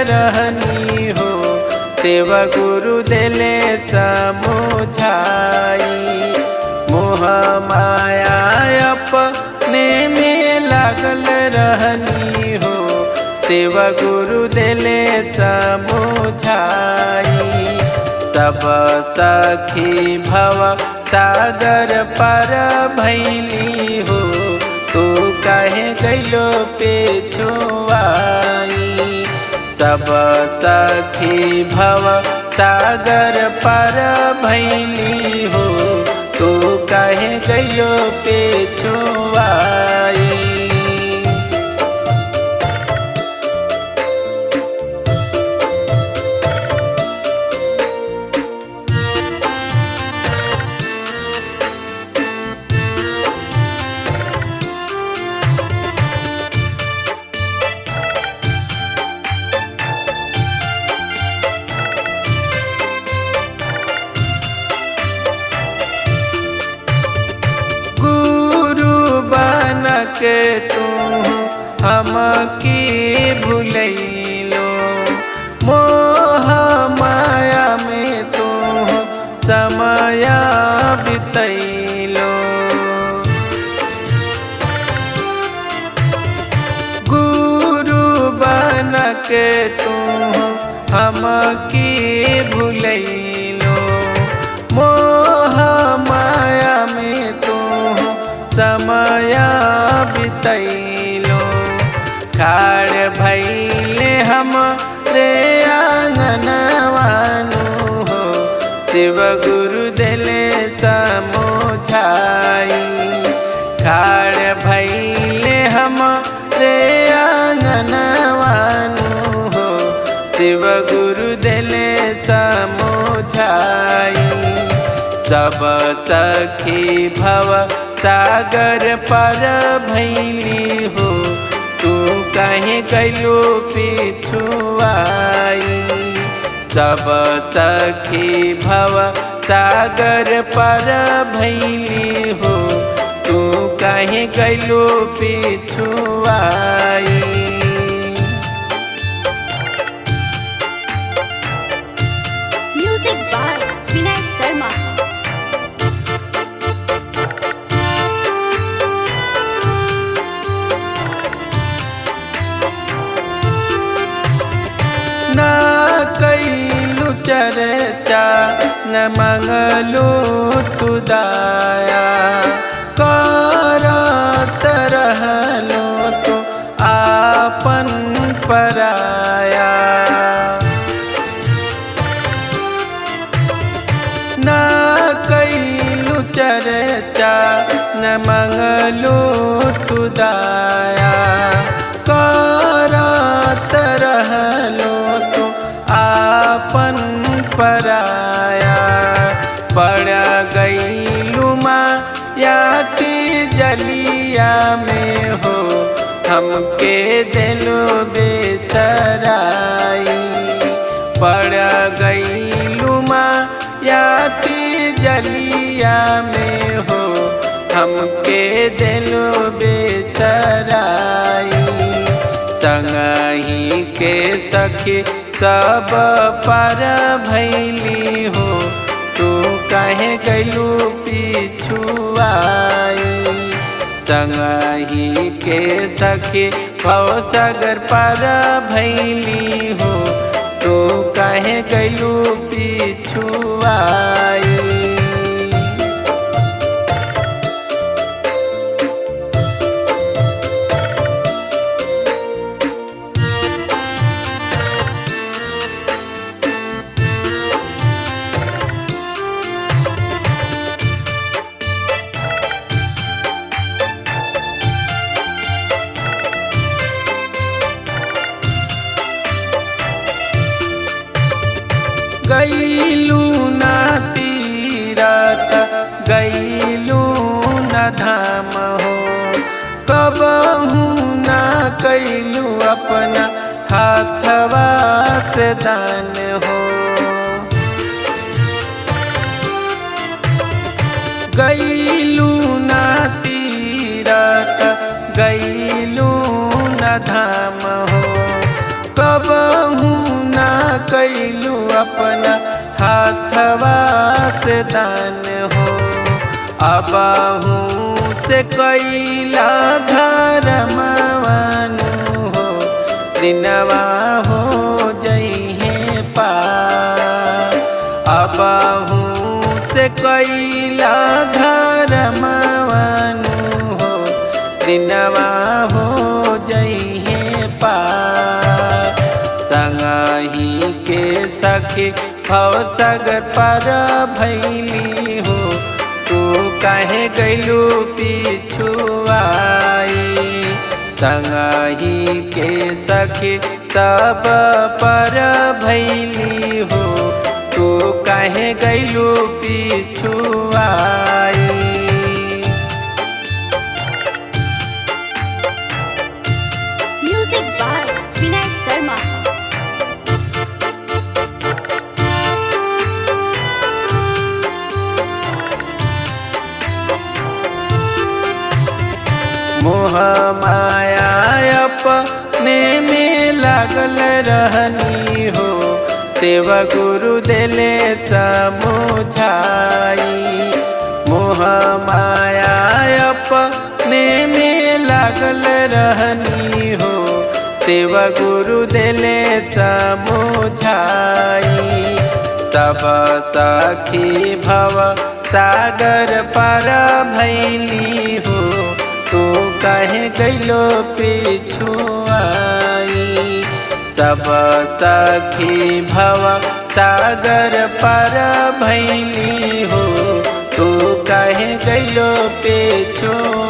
रहनी हो, सेवा गुरु देले समुझाई। मोह माया अपने में लागल रहनी हो, सेवा गुरु देले समुझाई। सब सखी भव सागर पर भैली हो, तू काहे गइलो पेछुआई। सब सखी भव सागर पर भैली हो, तू काहे गइलो पेछुआई। के तू हमकी भूलैलो, मोह माया में तू समय बितैलो। गुरु बन के तू हमकी भूलैलो, मोह माया में तू समय बितैलो। खाड़ भैले हम रे आंगनवानु हो, शिव गुरु देले समुझाई। खाड़ भैले हम रे आंगनवानु हो, शिव गुरु देले समुझाई। सब सखी भव सागर पर भैली हो, तू काहे गइलो पिछुआई। सब सखी भव सागर पर भैली हो, तू काहे गइलो पिछुआई। Music by Vinay Sharma. न कैलू चर्चा न मंगलू तू दाया, करत रहलो तू आपन पराया। न कैलू चर्चा न मंगलू तू दाया, करत रहलो तू आपन पराया। पड़ गइलू माया की जलिया में हो, हमके दिलो बेसराई। पड़ गइलू माया की जलिया में हो, हमके दिलो बेसराई। संगही के सखी सब पर भैली हो, तू काहे गइलू पिछुआई। संगही के सखी भव सागर पर भैली हो, तू काहे गइलू पिछुआई। गइलू ना तीरथ गइलू न धाम हो, कबहू ना कैलू अपना हाथवा से दान हो। गइलू ना तीरथ गइलू न धाम हो, कबहू अपना हाथवा से दान हो। अबहू से कैला धर्मवानु हो, दिनवा हो जइहे पार। अबहू से कैला धर्मवानु हो, दिनवा हो जइहे पार। संगही के सखी भव सागर पर भैली हो, तू काहे गइलू पिछुआई। संगही के सखी सब पर भैली हो, तू काहे गइलू पिछुआई। Music by Vinay Sharma. मोह माया अपने में लागल रहनी हो, सेवा गुरु देले समुझाई। मोह माया अपने में लागल रहनी हो, सेवा गुरु देले समुझाई। सब सखी भव सागर पर भैली हो, तू काहे गइलो पिछुआई। सब सखी भव सागर पर भैली हो, तू काहे गइलो पिछुआई।